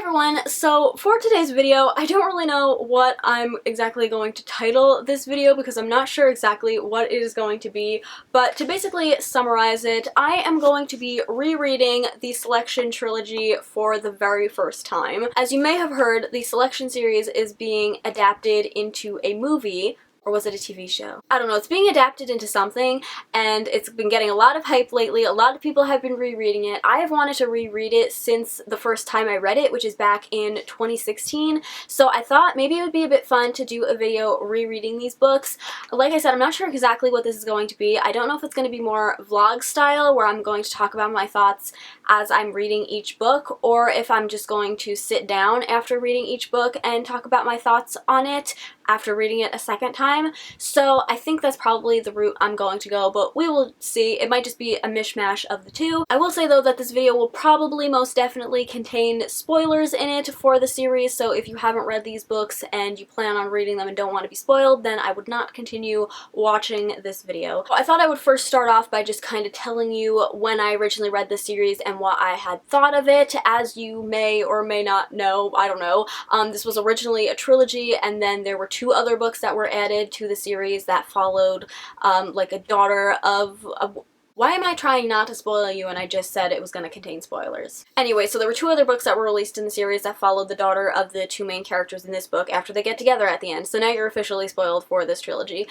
everyone! So for today's video, I don't really know what I'm exactly going to title this video because I'm not sure exactly what it is going to be, but to basically summarize it, I am going to be rereading the Selection trilogy for the very first time. As you may have heard, the Selection series is being adapted into a movie. Or was it a TV show? I don't know. It's being adapted into something, and it's been getting a lot of hype lately. A lot of people have been rereading it. I have wanted to reread it since the first time I read it, which is back in 2016. So I thought maybe it would be a bit fun to do a video rereading these books. Like I said, I'm not sure exactly what this is going to be. I don't know if it's going to be more vlog style, where I'm going to talk about my thoughts as I'm reading each book, or if I'm just going to sit down after reading each book and talk about my thoughts on it after reading it a second time. So I think that's probably the route I'm going to go, but we will see. It might just be a mishmash of the two. I will say though that this video will probably most definitely contain spoilers in it for the series, so if you haven't read these books and you plan on reading them and don't want to be spoiled, then I would not continue watching this video. I thought I would first start off by just kind of telling you when I originally read this series and what I had thought of it. As you may or may not know, I don't know, this was originally a trilogy, and then there were two other books that were added to the series that followed, like a daughter of why am I trying not to spoil you and I just said it was going to contain spoilers? Anyway, so there were two other books that were released in the series that followed the daughter of the two main characters in this book after they get together at the end, so now you're officially spoiled for this trilogy.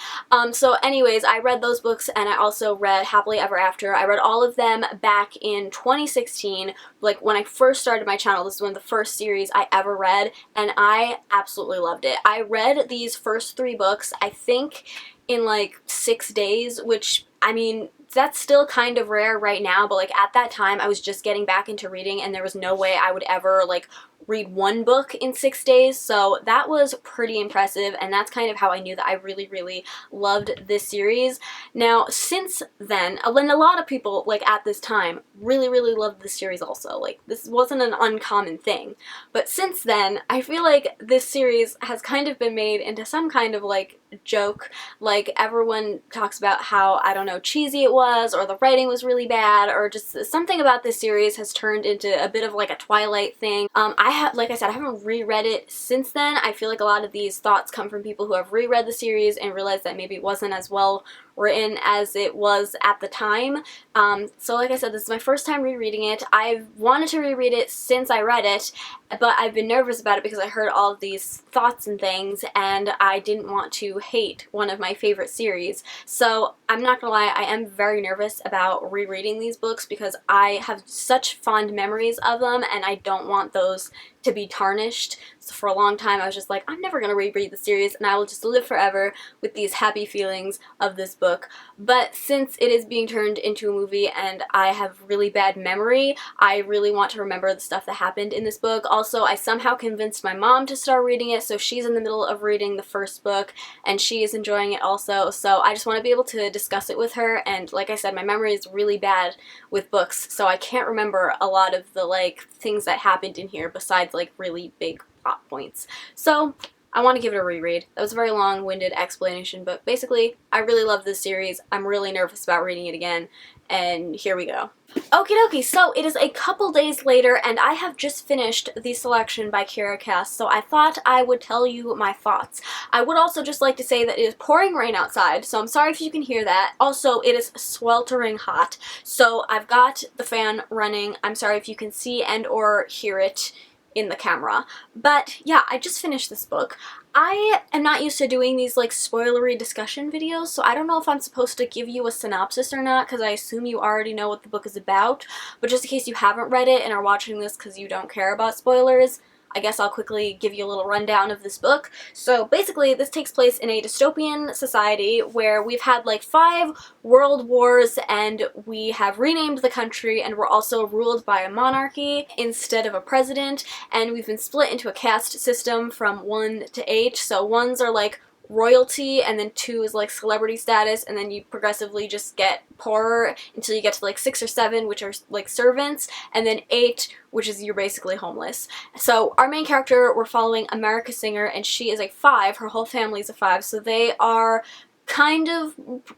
So anyways, I read those books, and I also read Happily Ever After. I read all of them back in 2016, like when I first started my channel. This is one of the first series I ever read, and I absolutely loved it. I read these first three books, I think, in like 6 days, which, I mean, that's still kind of rare right now, but like at that time I was just getting back into reading and there was no way I would ever like read one book in 6 days, so that was pretty impressive, and that's kind of how I knew that I really loved this series. Now, since then, when a lot of people, like at this time, really loved this series also, like this wasn't an uncommon thing, but since then, I feel like this series has kind of been made into some kind of like joke. Like everyone talks about how, I don't know, cheesy it was, or the writing was really bad, or just something about this series has turned into a bit of like a Twilight thing. Like I said, I haven't reread it since then. I feel like a lot of these thoughts come from people who have reread the series and realized that maybe it wasn't as well written as it was at the time. So like I said, this is my first time rereading it. I've wanted to reread it since I read it, but I've been nervous about it because I heard all of these thoughts and things, and I didn't want to hate one of my favorite series. So I'm not gonna lie, I am very nervous about rereading these books because I have such fond memories of them, and I don't want those to be tarnished. So for a long time I was just like, I'm never gonna reread the series, and I will just live forever with these happy feelings of this book. But since it is being turned into a movie and I have really bad memory, I really want to remember the stuff that happened in this book. Also, I somehow convinced my mom to start reading it, so she's in the middle of reading the first book and she is enjoying it also, so I just want to be able to discuss it with her. And like I said, my memory is really bad with books, so I can't remember a lot of the like things that happened in here besides like really big plot points. So I want to give it a reread. That was a very long-winded explanation, but basically, I really love this series. I'm really nervous about reading it again, and here we go. Okie dokie, so it is a couple days later, and I have just finished The Selection by Kira Cass, so I thought I would tell you my thoughts. I would also just like to say that it is pouring rain outside, so I'm sorry if you can hear that. Also, it is sweltering hot, so I've got the fan running. I'm sorry if you can see and or hear it in the camera. But yeah, I just finished this book. I am not used to doing these like spoilery discussion videos, so I don't know if I'm supposed to give you a synopsis or not, because I assume you already know what the book is about, but just in case you haven't read it and are watching this because you don't care about spoilers, I guess I'll quickly give you a little rundown of this book. So basically, this takes place in a dystopian society where we've had like 5 world wars, and we have renamed the country, and we're also ruled by a monarchy instead of a president, and we've been split into a caste system from 1 to 8. So 1s are like royalty, and then 2 is like celebrity status, and then you progressively just get poorer until you get to like 6 or 7, which are like servants, and then 8, which is you're basically homeless. So our main character, we're following America Singer, and she is a 5. Her whole family is a 5, so they are kind of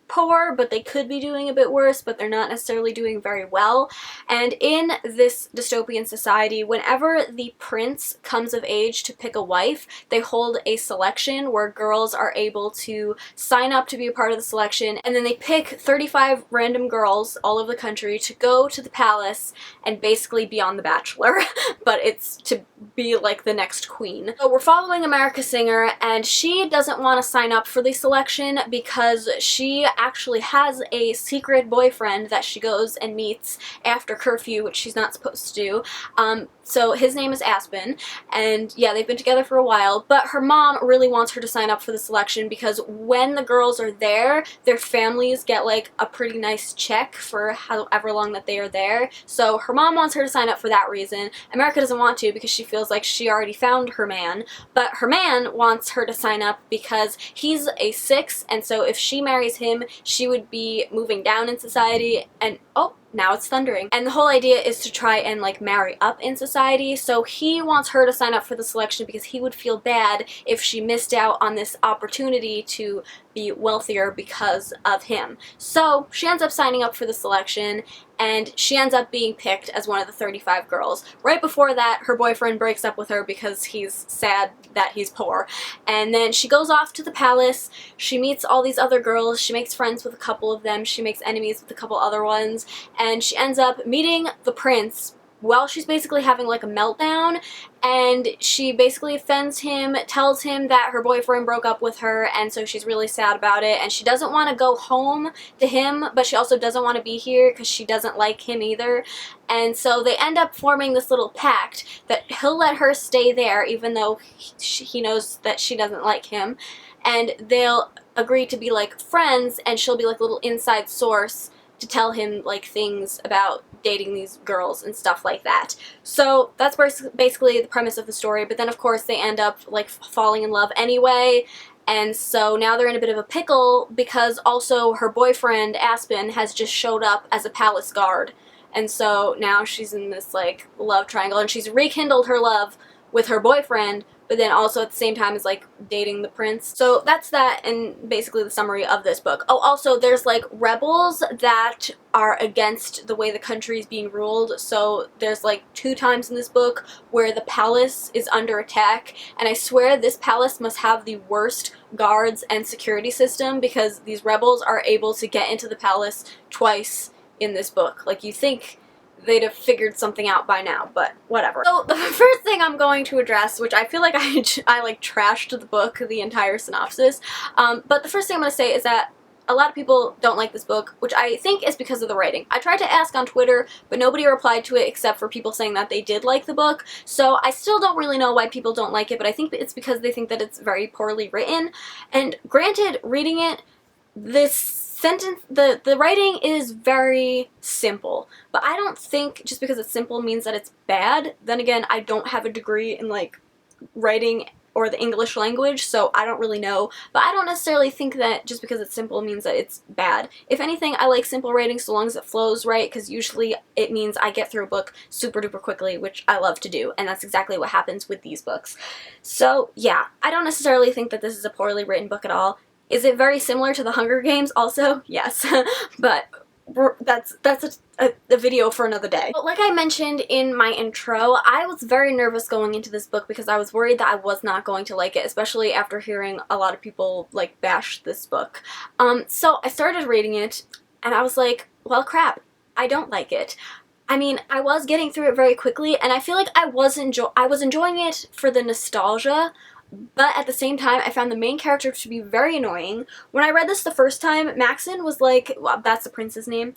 poor, but they could be doing a bit worse, but they're not necessarily doing very well. And in this dystopian society, whenever the prince comes of age to pick a wife, they hold a selection where girls are able to sign up to be a part of the selection, and then they pick 35 random girls all over the country to go to the palace and basically be on The Bachelor, but it's to be like the next queen. So we're following America Singer, and she doesn't want to sign up for the selection because she actually has a secret boyfriend that she goes and meets after curfew, which she's not supposed to do. So his name is Aspen, and yeah, they've been together for a while, but her mom really wants her to sign up for the selection because when the girls are there, their families get like a pretty nice check for however long that they are there. So her mom wants her to sign up for that reason. America doesn't want to because she feels like she already found her man, but her man wants her to sign up because he's a 6, and so if she marries him, she would be moving down in society, and oh, now it's thundering. And the whole idea is to try and like marry up in society, so he wants her to sign up for the selection because he would feel bad if she missed out on this opportunity to be wealthier because of him. So she ends up signing up for the selection, and she ends up being picked as one of the 35 girls. Right before that, her boyfriend breaks up with her because he's sad that he's poor. And then she goes off to the palace, she meets all these other girls, she makes friends with a couple of them, she makes enemies with a couple other ones, and she ends up meeting the prince while she's basically having like a meltdown, and she basically offends him, tells him that her boyfriend broke up with her, and so she's really sad about it, and she doesn't want to go home to him, but she also doesn't want to be here because she doesn't like him either. And so they end up forming this little pact that he'll let her stay there even though he knows that she doesn't like him, and they'll agree to be like friends, and she'll be like a little inside source to tell him like things about dating these girls and stuff like that. So that's basically the premise of the story, but then of course they end up like falling in love anyway, and so now they're in a bit of a pickle because also her boyfriend Aspen has just showed up as a palace guard, and so now she's in this like love triangle, and she's rekindled her love with her boyfriend, but then also at the same time is like dating the prince. So that's that, and basically the summary of this book. Oh, also there's like rebels that are against the way the country is being ruled. So there's like 2 times in this book where the palace is under attack, and I swear this palace must have the worst guards and security system because these rebels are able to get into the palace twice in this book. Like, you think they'd have figured something out by now, but whatever. So the first thing I'm going to address, which I feel like I like trashed the book, the entire synopsis, but the first thing I'm going to say is that a lot of people don't like this book, which I think is because of the writing. I tried to ask on Twitter, but nobody replied to it except for people saying that they did like the book, so I still don't really know why people don't like it, but I think it's because they think that it's very poorly written. And granted, reading it, the writing is very simple, but I don't think just because it's simple means that it's bad. Then again, I don't have a degree in like writing or the English language, so I don't really know, but I don't necessarily think that just because it's simple means that it's bad. If anything, I like simple writing so long as it flows right, because usually it means I get through a book super duper quickly, which I love to do, and that's exactly what happens with these books. So yeah, I don't necessarily think that this is a poorly written book at all. Is it very similar to The Hunger Games also? Yes, but that's a video for another day. But like I mentioned in my intro, I was very nervous going into this book because I was worried that I was not going to like it, especially after hearing a lot of people like bash this book. So I started reading it, and I was like, well crap, I don't like it. I mean, I was getting through it very quickly, and I feel like I was enjoying it for the nostalgia, but at the same time, I found the main character to be very annoying. When I read this the first time, Maxon was like, well, that's the prince's name,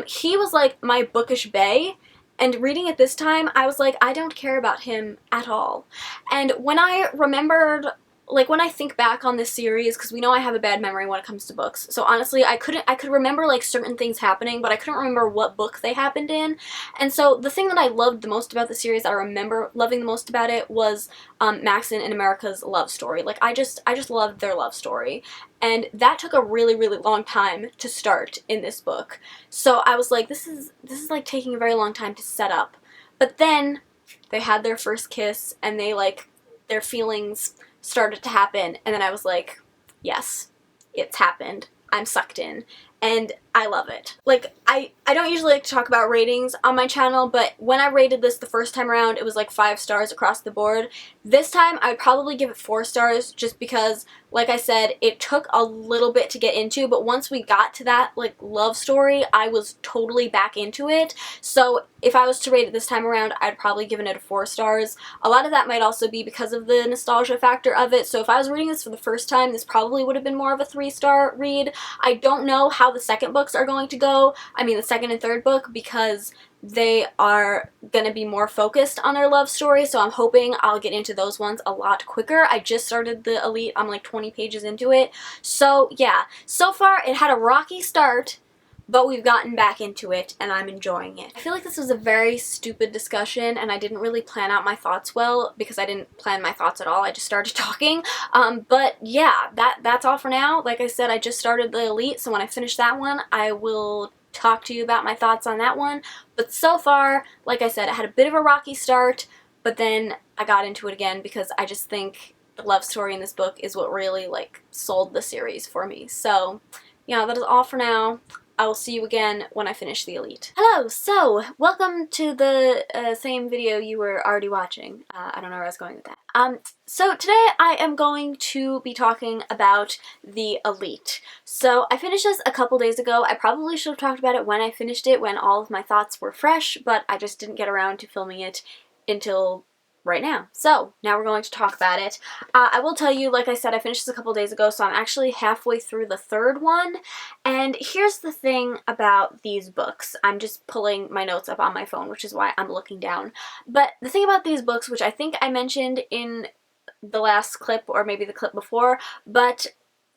he was like my bookish bae, and reading it this time, I was like, I don't care about him at all. And when I remembered, like when I think back on this series, because we know I have a bad memory when it comes to books, so honestly I could remember like certain things happening, but I couldn't remember what book they happened in. And so the thing that I loved the most about the series, that I remember loving the most about it, was Maxon and America's love story. Like I just loved their love story, and that took a really long time to start in this book. So I was like, this is like taking a very long time to set up. But then they had their first kiss, and they like, their feelings started to happen, and then I was like, yes, it's happened. I'm sucked in. And I love it. Like, I don't usually like to talk about ratings on my channel, but when I rated this the first time around, it was like 5 stars across the board. This time, I'd probably give it 4 stars just because, like I said, it took a little bit to get into, but once we got to that, like, love story, I was totally back into it. So if I was to rate it this time around, I'd probably give it a 4 stars. A lot of that might also be because of the nostalgia factor of it, so if I was reading this for the first time, this probably would have been more of a 3-star read. I don't know how the second books are going to go. I mean, the second and third book, because they are going to be more focused on their love story, so I'm hoping I'll get into those ones a lot quicker. I just started the Elite. I'm like 20 pages into it. So yeah, so far it had a rocky start, but we've gotten back into it, and I'm enjoying it. I feel like this was a very stupid discussion, and I didn't really plan out my thoughts well, because I didn't plan my thoughts at all. I just started talking. But yeah, that's all for now. Like I said, I just started the Elite, so when I finish that one, I will talk to you about my thoughts on that one. But so far, like I said, it had a bit of a rocky start, but then I got into it again because I just think the love story in this book is what really, like, sold the series for me. So yeah, that is all for now. I will see you again when I finish the Elite. Hello! So, welcome to the same video you were already watching. I don't know where I was going with that. So today I am going to be talking about the Elite. So I finished this a couple days ago. I probably should have talked about it when I finished it, when all of my thoughts were fresh, but I just didn't get around to filming it until right now. So now we're going to talk about it. I will tell you, like I said, I finished this a couple days ago, so I'm actually halfway through the third one. And here's the thing about these books. I'm just pulling my notes up on my phone, which is why I'm looking down. But the thing about these books, which I think I mentioned in the last clip or maybe the clip before, but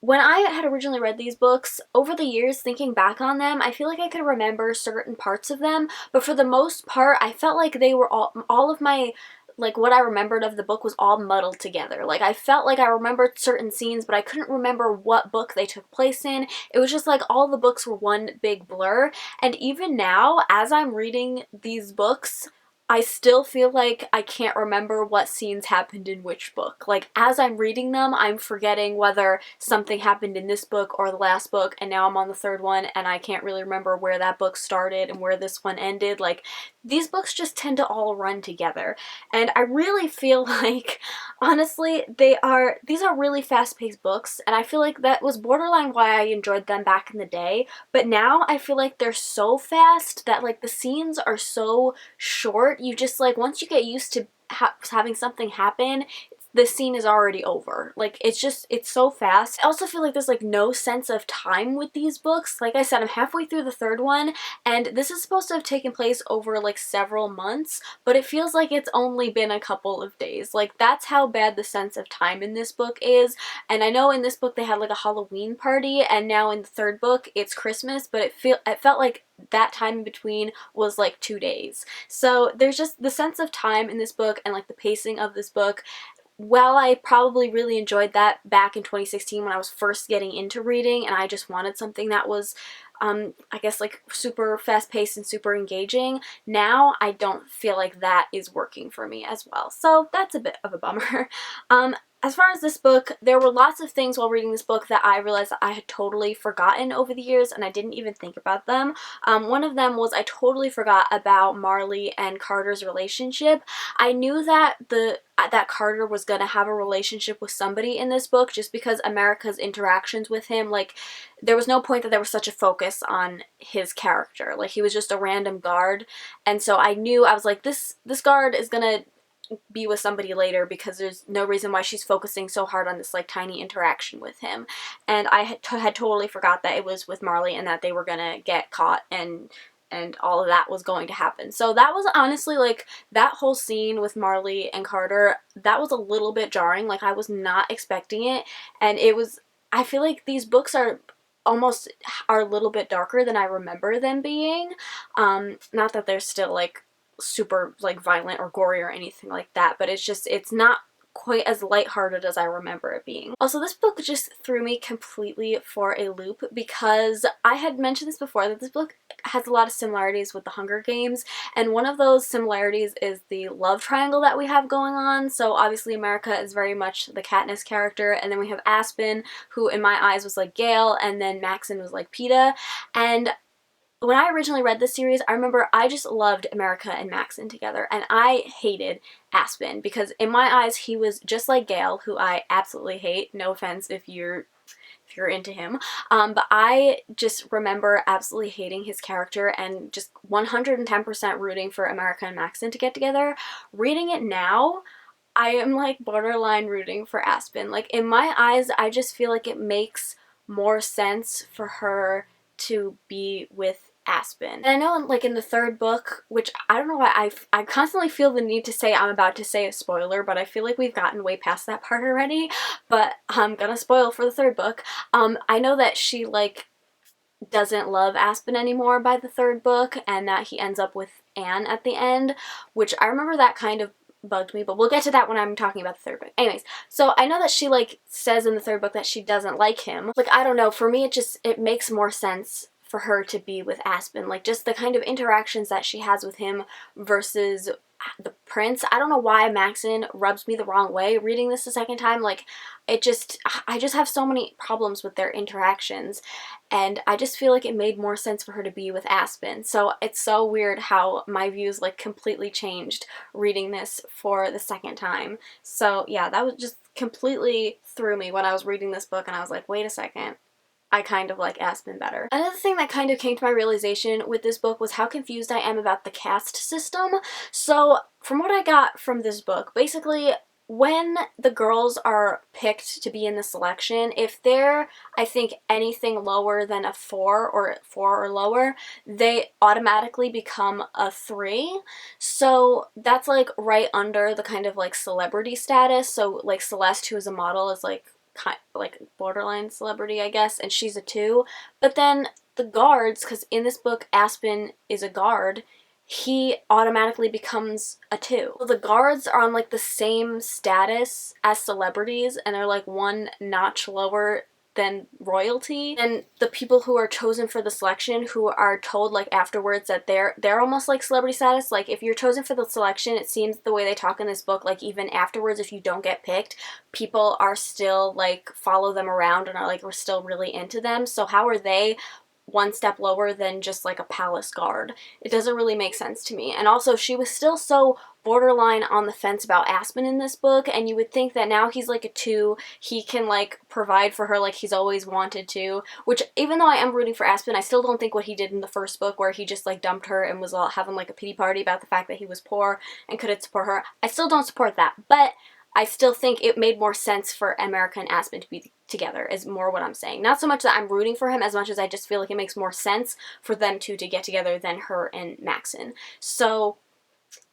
when I had originally read these books, over the years, thinking back on them, I feel like I could remember certain parts of them, but for the most part, I felt like they were all of my, like, what I remembered of the book was all muddled together. Like, I felt like I remembered certain scenes, but I couldn't remember what book they took place in. It was just like all the books were one big blur, and even now, as I'm reading these books, I still feel like I can't remember what scenes happened in which book. Like, as I'm reading them, I'm forgetting whether something happened in this book or the last book, and now I'm on the third one, and I can't really remember where that book started and where this one ended. Like, these books just tend to all run together, and I really feel like, honestly, these are really fast-paced books, and I feel like that was borderline why I enjoyed them back in the day, but now I feel like they're so fast that, like, the scenes are so short. You just, like, once you get used to having something happen, the scene is already over. Like, it's so fast. I also feel like there's, like, no sense of time with these books. Like I said, I'm halfway through the third one, and this is supposed to have taken place over, like, several months, but it feels like it's only been a couple of days. Like, that's how bad the sense of time in this book is, and I know in this book they had, like, a Halloween party, and now in the third book it's Christmas, but it felt like that time in between was like 2 days. So there's just the sense of time in this book and, like, the pacing of this book. While I probably really enjoyed that back in 2016 when I was first getting into reading and I just wanted something that was, I guess, like, super fast-paced and super engaging, now I don't feel like that is working for me as well. So that's a bit of a bummer. As far as this book, there were lots of things while reading this book that I realized that I had totally forgotten over the years, and I didn't even think about them. One of them was I totally forgot about Marley and Carter's relationship. I knew that that Carter was going to have a relationship with somebody in this book just because America's interactions with him, like, there was no point that there was such a focus on his character. Like, he was just a random guard, and so I was like, this guard is gonna be with somebody later because there's no reason why she's focusing so hard on this, like, tiny interaction with him. And I had totally forgot that it was with Marley and that they were gonna get caught and all of that was going to happen. So that was honestly, like, that whole scene with Marley and Carter, that was a little bit jarring. Like, I was not expecting it, and I feel like these books are a little bit darker than I remember them being. Not that they're still, like, super, like, violent or gory or anything like that, but it's not quite as lighthearted as I remember it being. Also, this book just threw me completely for a loop because I had mentioned this before, that this book has a lot of similarities with the Hunger Games, and one of those similarities is the love triangle that we have going on. So obviously America is very much the Katniss character, and then we have Aspen, who in my eyes was like Gale, and then Maxon was like Peeta. And when I originally read this series, I remember I just loved America and Maxon together, and I hated Aspen because in my eyes he was just like Gale, who I absolutely hate. No offense if you're into him, but I just remember absolutely hating his character and just 110% rooting for America and Maxon to get together. Reading it now, I am like borderline rooting for Aspen. Like in my eyes, I just feel like it makes more sense for her to be with Aspen. And I know like in the third book, which I don't know why I constantly feel the need to say I'm about to say a spoiler, but I feel like we've gotten way past that part already, but I'm gonna spoil for the third book. I know that she like doesn't love Aspen anymore by the third book, and that he ends up with Anne at the end, which I remember that kind of bugged me, but we'll get to that when I'm talking about the third book. Anyways, so I know that she like says in the third book that she doesn't like him. Like, I don't know, for me it makes more sense for her to be with Aspen. Like, just the kind of interactions that she has with him versus the prince. I don't know why Maxon rubs me the wrong way reading this a second time. Like, I just have so many problems with their interactions, and I just feel like it made more sense for her to be with Aspen. So it's so weird how my views like completely changed reading this for the second time. So yeah, that was just completely threw me when I was reading this book, and I was like, wait a second, I kind of like Aspen better. Another thing that kind of came to my realization with this book was how confused I am about the caste system. So from what I got from this book, basically when the girls are picked to be in the selection, if they're, I think, anything lower than a 4 or lower, they automatically become a 3. So that's like right under the kind of like celebrity status. So like Celeste, who is a model, is like borderline celebrity, I guess, and she's a 2. But then the guards, because in this book Aspen is a guard, he automatically becomes a 2. So the guards are on like the same status as celebrities, and they're like one notch lower than royalty. And the people who are chosen for the selection, who are told like afterwards that they're almost like celebrity status. Like if you're chosen for the selection, it seems the way they talk in this book, like even afterwards if you don't get picked, people are still like follow them around and are like, we're still really into them. So how are they one step lower than just like a palace guard? It doesn't really make sense to me. And also she was still so borderline on the fence about Aspen in this book, and you would think that now he's like a 2, he can like provide for her like he's always wanted to, which even though I am rooting for Aspen, I still don't think what he did in the first book where he just like dumped her and was all having like a pity party about the fact that he was poor and couldn't support her. I still don't support that, but I still think it made more sense for America and Aspen to be together, is more what I'm saying. Not so much that I'm rooting for him as much as I just feel like it makes more sense for them two to get together than her and Maxon. So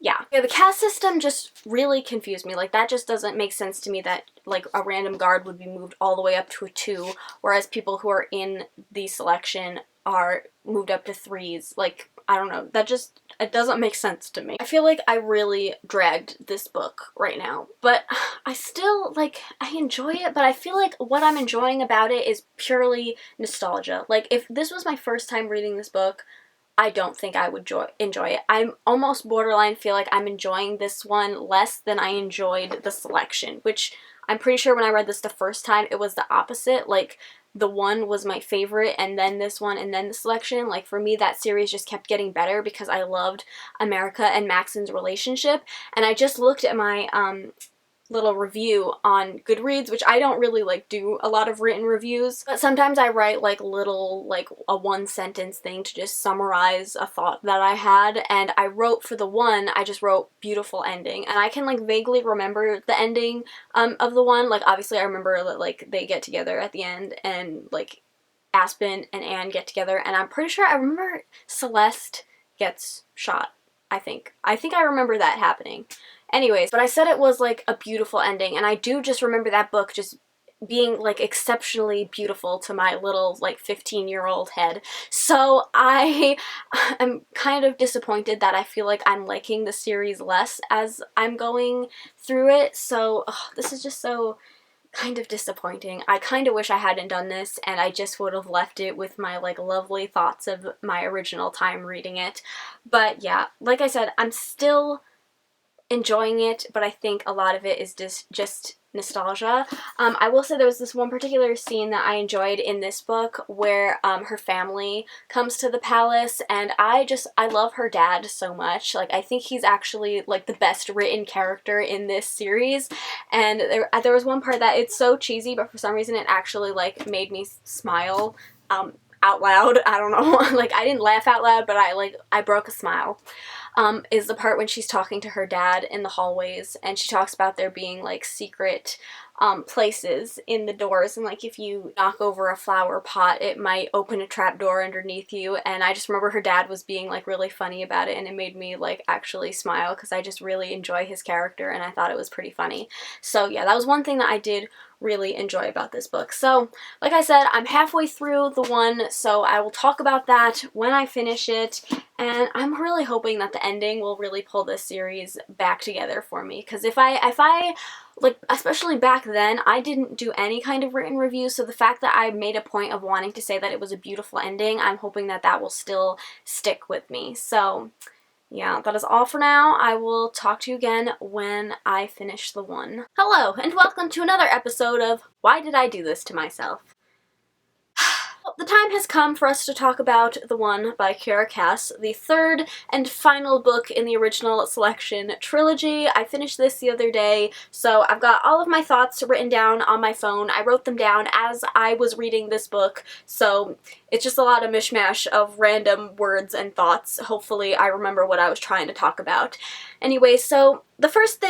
yeah, the caste system just really confused me. Like, that just doesn't make sense to me that like a random guard would be moved all the way up to a 2, whereas people who are in the selection are moved up to 3s. Like, I don't know, that just, it doesn't make sense to me. I feel like I really dragged this book right now, but I still, like, I enjoy it, but I feel like what I'm enjoying about it is purely nostalgia. Like, if this was my first time reading this book, I don't think I would enjoy it. I'm almost borderline feel like I'm enjoying this one less than I enjoyed the selection, which I'm pretty sure when I read this the first time, it was the opposite. Like, the one was my favorite, and then this one, and then the selection. Like, for me, that series just kept getting better because I loved America and Maxon's relationship. And I just looked at my little review on Goodreads, which I don't really like do a lot of written reviews, but sometimes I write like little, like a 1-sentence thing to just summarize a thought that I had, and I wrote for the one, I just wrote beautiful ending, and I can like vaguely remember the ending of the one. Like, obviously I remember that like they get together at the end and like Aspen and Anne get together, and I'm pretty sure I remember Celeste gets shot. I think I remember that happening. Anyways, but I said it was like a beautiful ending, and I do just remember that book just being like exceptionally beautiful to my little like 15-year-old head. So I am kind of disappointed that I feel like I'm liking the series less as I'm going through it. So this is just so kind of disappointing. I kind of wish I hadn't done this and I just would have left it with my like lovely thoughts of my original time reading it. But yeah, like I said, I'm still enjoying it, but I think a lot of it is just nostalgia. I will say there was this one particular scene that I enjoyed in this book where her family comes to the palace, and I love her dad so much. Like, I think he's actually like the best written character in this series, and there was one part that it's so cheesy, but for some reason it actually like made me smile out loud. I don't know. Like, I didn't laugh out loud, but I broke a smile. Is the part when she's talking to her dad in the hallways, and she talks about there being like secret places in the doors, and like if you knock over a flower pot it might open a trap door underneath you, and I just remember her dad was being like really funny about it, and it made me like actually smile because I just really enjoy his character and I thought it was pretty funny. So yeah, that was one thing that I did really enjoy about this book. So like I said, I'm halfway through the one, so I will talk about that when I finish it, and I'm really hoping that the ending will really pull this series back together for me, because if I like, especially back then, I didn't do any kind of written review, so the fact that I made a point of wanting to say that it was a beautiful ending, I'm hoping that that will still stick with me. So yeah, that is all for now. I will talk to you again when I finish the one. Hello, and welcome to another episode of Why Did I Do This to Myself? The time has come for us to talk about The One by Kiera Cass, the third and final book in the original Selection trilogy. I finished this the other day, so I've got all of my thoughts written down on my phone. I wrote them down as I was reading this book, so it's just a lot of mishmash of random words and thoughts. Hopefully I remember what I was trying to talk about. Anyway, so the first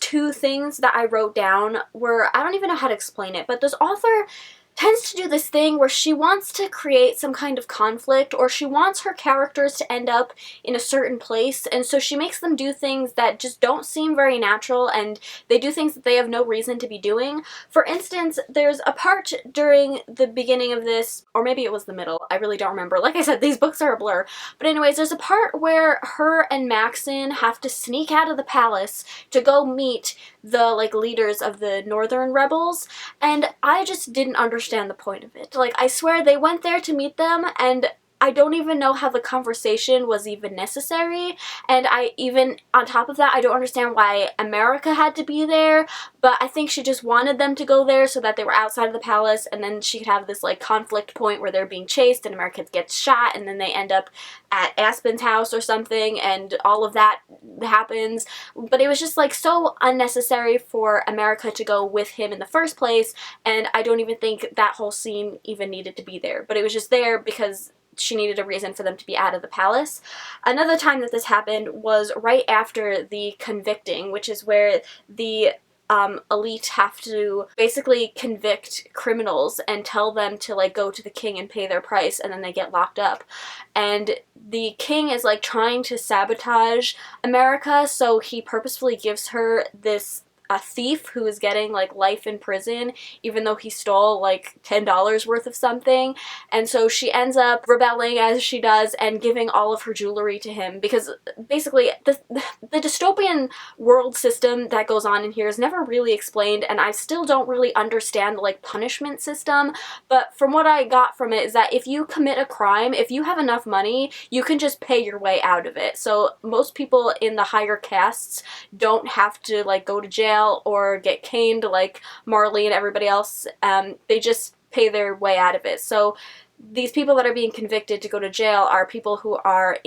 two things that I wrote down were, I don't even know how to explain it, but this author tends to do this thing where she wants to create some kind of conflict, or she wants her characters to end up in a certain place, and so she makes them do things that just don't seem very natural, and they do things that they have no reason to be doing. For instance, there's a part during the beginning of this, or maybe it was the middle, I really don't remember. Like I said, these books are a blur. But anyways, there's a part where her and Maxon have to sneak out of the palace to go meet the like leaders of the Northern rebels, and I just didn't understand the point of it. Like, I swear they went there to meet them, and I don't even know how the conversation was even necessary, and on top of that, I don't understand why America had to be there, but I think she just wanted them to go there so that they were outside of the palace, and then she could have this like conflict point where they're being chased and America gets shot, and then they end up at Aspen's house or something, and all of that happens. But it was just like so unnecessary for America to go with him in the first place, and I don't even think that whole scene even needed to be there, but it was just there because she needed a reason for them to be out of the palace. Another time that this happened was right after the convicting, which is where the elite have to basically convict criminals and tell them to like go to the king and pay their price, and then they get locked up. And the king is like trying to sabotage America, so he purposefully gives her a thief who is getting like life in prison even though he stole like $10 worth of something, and so she ends up rebelling as she does and giving all of her jewelry to him, because basically the dystopian world system that goes on in here is never really explained, and I still don't really understand the like punishment system, but from what I got from it is that if you commit a crime, if you have enough money, you can just pay your way out of it. So most people in the higher castes don't have to like go to jail or get caned like Marley and everybody else. They just pay their way out of it. So these people that are being convicted to go to jail are people who are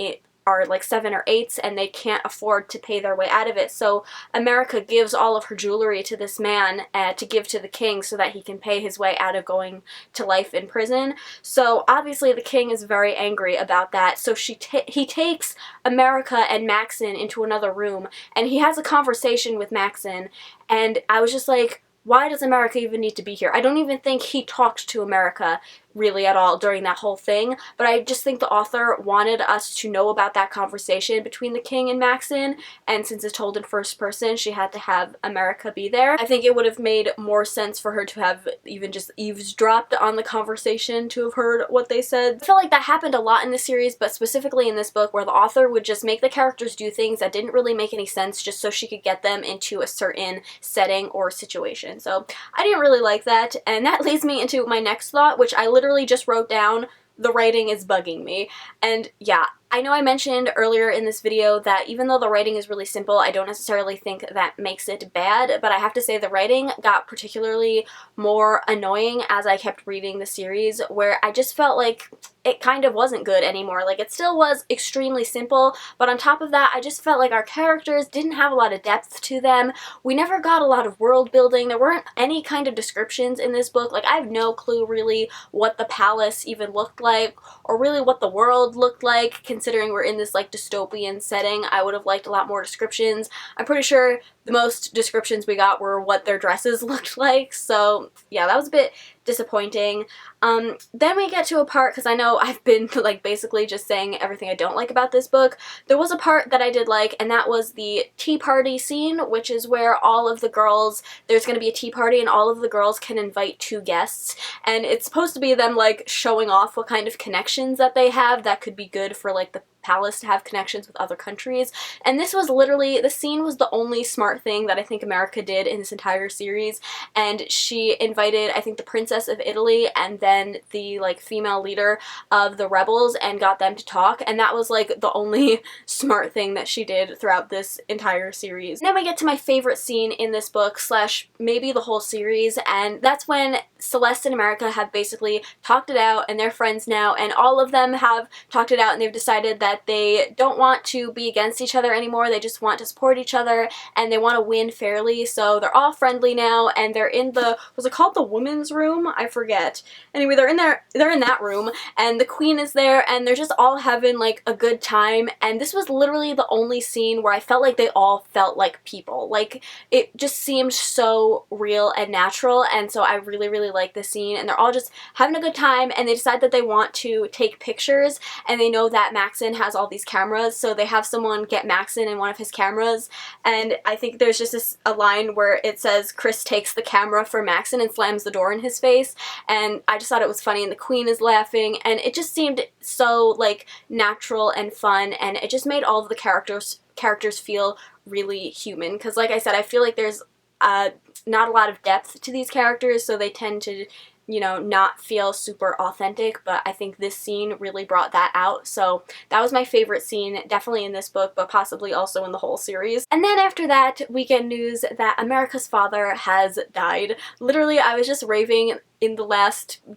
like 7 or 8s, and they can't afford to pay their way out of it. So America gives all of her jewelry to this man to give to the king so that he can pay his way out of going to life in prison. So obviously the king is very angry about that. So he takes America and Maxon into another room, and he has a conversation with Maxon, and I was just like, why does America even need to be here? I don't even think he talked to America really at all during that whole thing, but I just think the author wanted us to know about that conversation between the king and Maxon, and since it's told in first person, she had to have America be there. I think it would have made more sense for her to have even just eavesdropped on the conversation to have heard what they said. I feel like that happened a lot in the series, but specifically in this book, where the author would just make the characters do things that didn't really make any sense just so she could get them into a certain setting or situation. So I didn't really like that, and that leads me into my next thought, which I literally just wrote down: the writing is bugging me. And yeah, I know I mentioned earlier in this video that even though the writing is really simple, I don't necessarily think that makes it bad, but I have to say the writing got particularly more annoying as I kept reading the series, where I just felt like it kind of wasn't good anymore. Like, it still was extremely simple, but on top of that, I just felt like our characters didn't have a lot of depth to them. We never got a lot of world building. There weren't any kind of descriptions in this book. Like, I have no clue really what the palace even looked like, or really what the world looked like, considering we're in this like dystopian setting. I would have liked a lot more descriptions. I'm pretty sure the most descriptions we got were what their dresses looked like, so yeah, that was a bit disappointing. Then we get to a part, because I know I've been like basically just saying everything I don't like about this book. There was a part that I did like, and that was the tea party scene, which is where all of the girls, there's going to be a tea party and all of the girls can invite 2 guests, and it's supposed to be them like showing off what kind of connections that they have that could be good for like the palace to have connections with other countries. And this was literally, the scene was the only smart thing that I think America did in this entire series, and she invited, I think, the princess of Italy and then the like female leader of the rebels and got them to talk, and that was like the only smart thing that she did throughout this entire series. And then we get to my favorite scene in this book, slash maybe the whole series, and that's when Celeste and America have basically talked it out, and they're friends now, and all of them have talked it out, and they've decided that they don't want to be against each other anymore. They just want to support each other, and they want to win fairly, so they're all friendly now, and they're in the, was it called the women's room? I forget. Anyway, they're in that room, and the queen is there, and they're just all having like a good time, and this was literally the only scene where I felt like they all felt like people. Like, it just seemed so real and natural, and so I really, really like this scene, and they're all just having a good time, and they decide that they want to take pictures, and they know that Maxon has all these cameras, so they have someone get Maxon in one of his cameras, and I think there's just a line where it says Chris takes the camera for Maxon and slams the door in his face, and I just thought it was funny, and the queen is laughing, and it just seemed so like natural and fun, and it just made all of the characters feel really human, because like I said, I feel like there's not a lot of depth to these characters, so they tend to, you know, not feel super authentic, but I think this scene really brought that out. So that was my favorite scene, definitely in this book, but possibly also in the whole series. And then after that, we get news that America's father has died. Literally, I was just raving in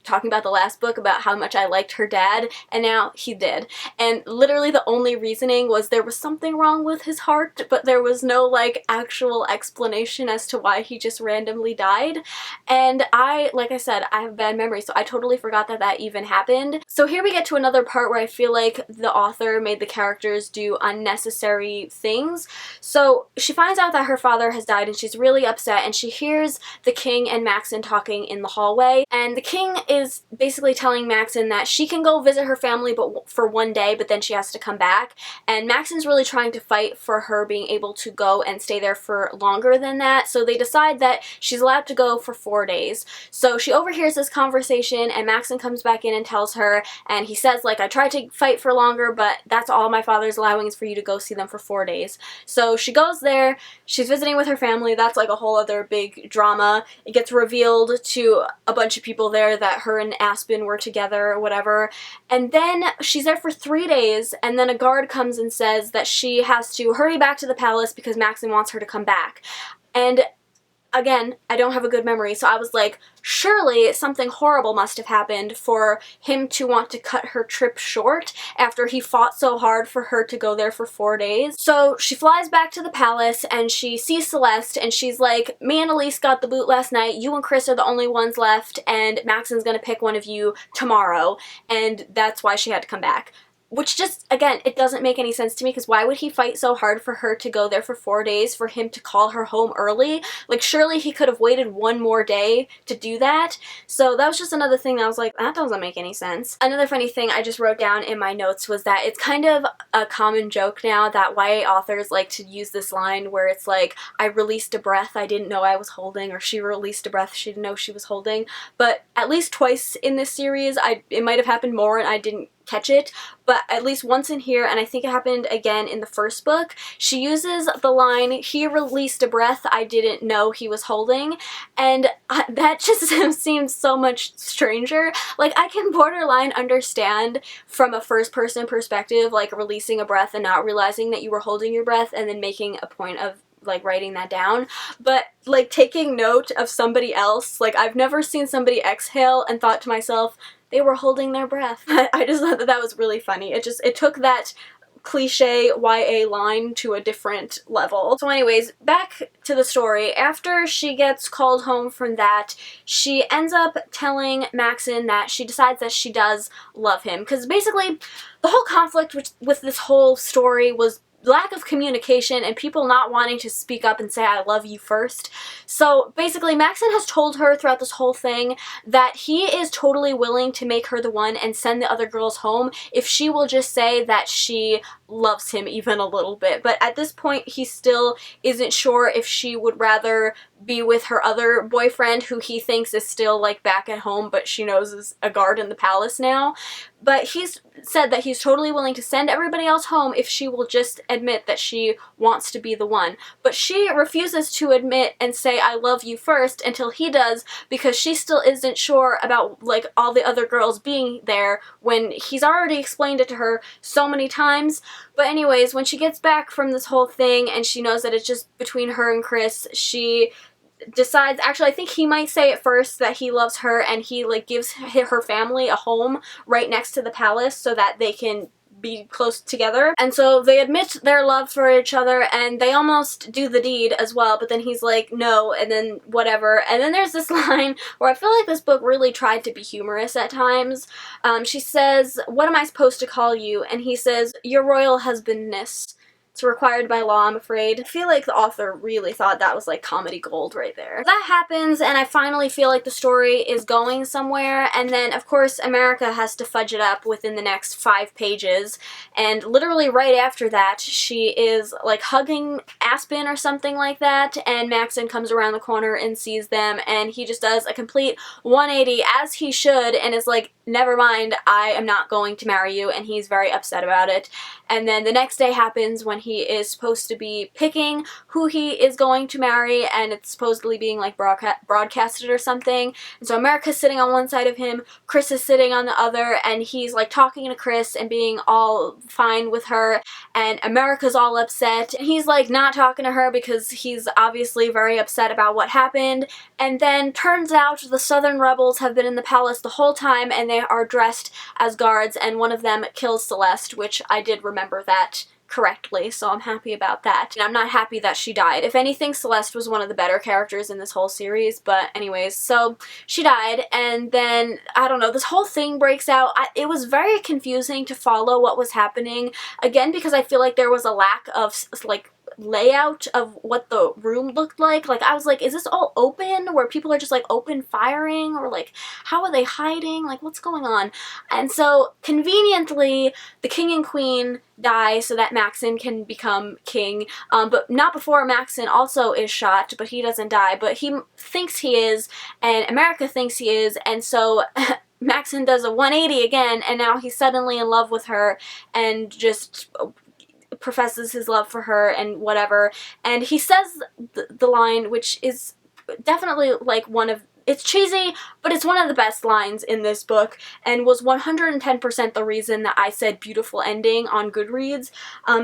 talking about the last book about how much I liked her dad, and now he did. And literally the only reasoning was there was something wrong with his heart, but there was no like actual explanation as to why he just randomly died. And like I said, I have bad memory, so I totally forgot that that even happened. So here we get to another part where I feel like the author made the characters do unnecessary things. So she finds out that her father has died, and she's really upset, and she hears the king and Maxon talking in the hallway. And the king is basically telling Maxon that she can go visit her family but for 1 day, but then she has to come back. And Maxon's really trying to fight for her being able to go and stay there for longer than that, so they decide that she's allowed to go for 4 days. So she overhears this conversation, and Maxon comes back in and tells her, and he says, like, I tried to fight for longer, but that's all my father's allowing is for you to go see them for 4 days. So she goes there, she's visiting with her family, that's like a whole other big drama. It gets revealed to a bunch of people there that her and Aspen were together or whatever, and then she's there for 3 days, and then a guard comes and says that she has to hurry back to the palace because Maxon wants her to come back. And again, I don't have a good memory, so I was like, surely something horrible must have happened for him to want to cut her trip short after he fought so hard for her to go there for 4 days. So she flies back to the palace, and she sees Celeste, and she's like, me and Elise got the boot last night, you and Chris are the only ones left, and Maxon's gonna pick one of you tomorrow, and that's why she had to come back. which just, again, it doesn't make any sense to me, because why would he fight so hard for her to go there for 4 days, for him to call her home early? Like, surely he could have waited one more day to do that. So that was just another thing that I was like, that doesn't make any sense. Another funny thing I just wrote down in my notes was that it's kind of a common joke now that YA authors like to use this line where it's like, I released a breath I didn't know I was holding, or she released a breath she didn't know she was holding. But at least twice in this series, it might have happened more and I didn't catch it, but at least once in here, and I think it happened again in the first book, she uses the line, he released a breath I didn't know he was holding, and that just seems so much stranger. Like, I can borderline understand from a first-person perspective, like releasing a breath and not realizing that you were holding your breath and then making a point of like writing that down, but like taking note of somebody else, like I've never seen somebody exhale and thought to myself, they were holding their breath. I just thought that that was really funny. It took that cliche YA line to a different level. So anyways, back to the story. After she gets called home from that, she ends up telling Maxon that she decides that she does love him, because basically the whole conflict with this whole story was lack of communication and people not wanting to speak up and say I love you first. So basically Maxon has told her throughout this whole thing that he is totally willing to make her the one and send the other girls home if she will just say that she loves him even a little bit. But at this point he still isn't sure if she would rather be with her other boyfriend, who he thinks is still like back at home but she knows is a guard in the palace now. But he's said that he's totally willing to send everybody else home if she will just admit that she wants to be the one. But she refuses to admit and say I love you first until he does, because she still isn't sure about like all the other girls being there when he's already explained it to her so many times. But anyways, when she gets back from this whole thing and she knows that it's just between her and Chris, she decides, actually I think he might say at first that he loves her, and he like gives her family a home right next to the palace so that they can be close together. And so they admit their love for each other and they almost do the deed as well, but then he's like no, and then whatever. And then there's this line where I feel like this book really tried to be humorous at times. She says, what am I supposed to call you? And he says, your royal husbandness. It's required by law, I'm afraid. I feel like the author really thought that was like comedy gold right there. That happens, and I finally feel like the story is going somewhere, and then of course America has to fudge it up within the next 5 pages, and literally right after that she is like hugging Aspen or something like that, and Maxon comes around the corner and sees them, and he just does a complete 180, as he should, and is like, never mind, I am not going to marry you, and he's very upset about it. And then the next day happens when he is supposed to be picking who he is going to marry, and it's supposedly being like broadcasted or something. And so America's sitting on one side of him, Chris is sitting on the other, and he's like talking to Chris and being all fine with her, and America's all upset. And he's like not talking to her because he's obviously very upset about what happened. And then turns out the Southern rebels have been in the palace the whole time, and they are dressed as guards, and one of them kills Celeste, which I did remember that correctly, so I'm happy about that. And I'm not happy that she died. If anything, Celeste was one of the better characters in this whole series, but anyways, so she died, and then, I don't know, this whole thing breaks out. It was very confusing to follow what was happening, again, because I feel like there was a lack of, like, layout of what the room looked like. Like, I was like, is this all open where people are just like open firing, or like how are they hiding, like what's going on? And so conveniently the king and queen die so that Maxon can become king, but not before Maxon also is shot, but he doesn't die, but he thinks he is, and America thinks he is, and so Maxon does a 180 again, and now he's suddenly in love with her and just professes his love for her and whatever, and he says the line, which is definitely like it's cheesy, but it's one of the best lines in this book, and was 110% the reason that I said beautiful ending on Goodreads.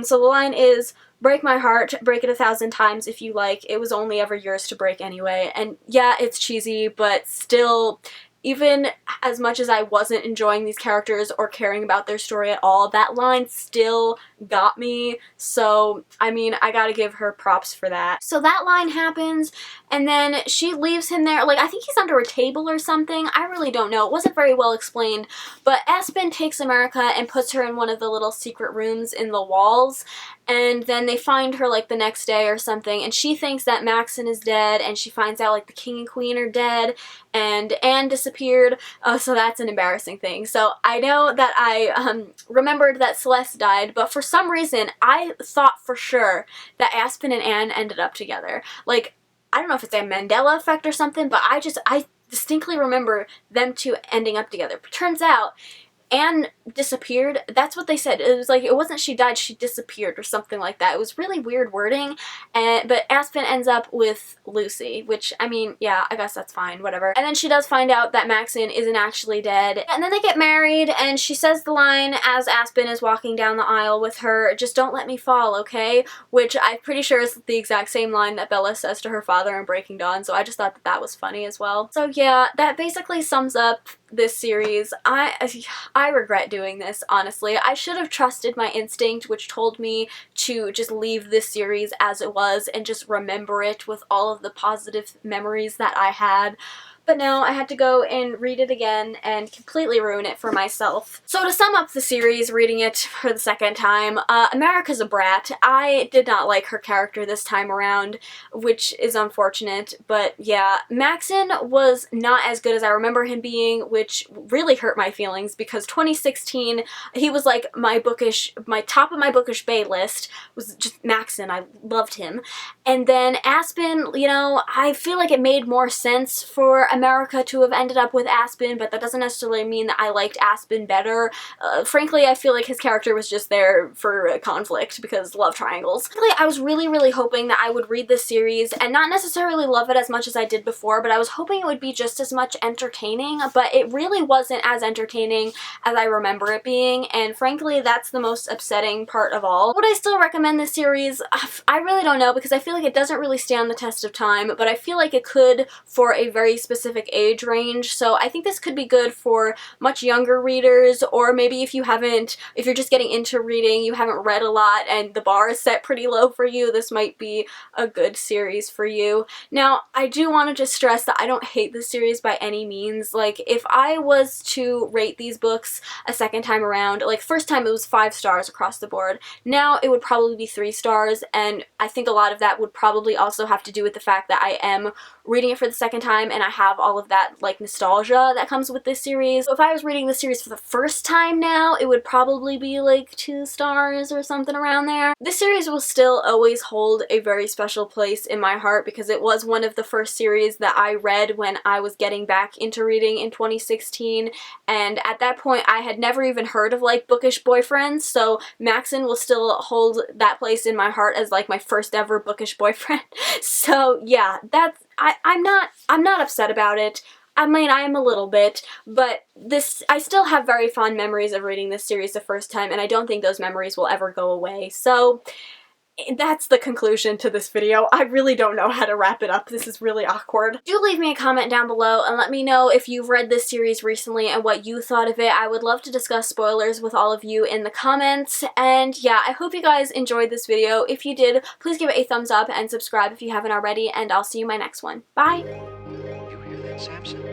So the line is, break my heart, break it 1,000 times if you like, it was only ever yours to break anyway. And yeah, it's cheesy, but still, even as much as I wasn't enjoying these characters or caring about their story at all, that line still got me. So, I mean, I gotta give her props for that. So that line happens, and then she leaves him there. Like, I think he's under a table or something. I really don't know. It wasn't very well explained. But Aspen takes America and puts her in one of the little secret rooms in the walls. And then they find her, like, the next day or something. And she thinks that Maxon is dead. And she finds out, like, the king and queen are dead. And Anne disappeared. So that's an embarrassing thing. So I know that I remembered that Celeste died. But for some reason, I thought for sure that Aspen and Anne ended up together. Like, I don't know if it's a Mandela effect or something, but I distinctly remember them two ending up together. But turns out Anne disappeared. That's what they said. It was like, it wasn't she died, she disappeared or something like that. It was really weird wording. But Aspen ends up with Lucy, which, I mean, yeah, I guess that's fine, whatever. And then she does find out that Maxon isn't actually dead. And then they get married, and she says the line as Aspen is walking down the aisle with her, "Just don't let me fall, okay?" Which I'm pretty sure is the exact same line that Bella says to her father in Breaking Dawn, so I just thought that that was funny as well. So yeah, that basically sums up this series. I regret doing this, honestly. I should have trusted my instinct, which told me to just leave this series as it was and just remember it with all of the positive memories that I had. But no, I had to go and read it again and completely ruin it for myself. So to sum up the series, reading it for the second time, America's a brat. I did not like her character this time around, which is unfortunate, but yeah. Maxon was not as good as I remember him being, which really hurt my feelings because 2016, he was like my top of my bookish bay list was just Maxon. I loved him. And then Aspen, you know, I feel like it made more sense for America to have ended up with Aspen, but that doesn't necessarily mean that I liked Aspen better. Frankly, I feel like his character was just there for conflict because love triangles. Frankly, I was really hoping that I would read this series and not necessarily love it as much as I did before, but I was hoping it would be just as much entertaining, but it really wasn't as entertaining as I remember it being, and frankly, that's the most upsetting part of all. Would I still recommend this series? I really don't know, because I feel like it doesn't really stand the test of time, but I feel like it could for a very specific age range, so I think this could be good for much younger readers, or maybe if you're just getting into reading, you haven't read a lot, and the bar is set pretty low for you, this might be a good series for you. Now, I do want to just stress that I don't hate this series by any means. Like, if I was to rate these books a second time around, like, first time it was 5 stars across the board, now it would probably be 3 stars, and I think a lot of that would probably also have to do with the fact that I am reading it for the second time and I have all of that, like, nostalgia that comes with this series. So if I was reading this series for the first time now, it would probably be like 2 stars or something around there. This series will still always hold a very special place in my heart because it was one of the first series that I read when I was getting back into reading in 2016, and at that point I had never even heard of, like, bookish boyfriends, so Maxon will still hold that place in my heart as, like, my first ever bookish boyfriend. So yeah, that's I'm not upset about it. I mean, I am a little bit, but I still have very fond memories of reading this series the first time, and I don't think those memories will ever go away. So that's the conclusion to this video. I really don't know how to wrap it up. This is really awkward. Do leave me a comment down below and let me know if you've read this series recently and what you thought of it. I would love to discuss spoilers with all of you in the comments. And yeah, I hope you guys enjoyed this video. If you did, please give it a thumbs up and subscribe if you haven't already, and I'll see you in my next one. Bye! You hear that, Samson?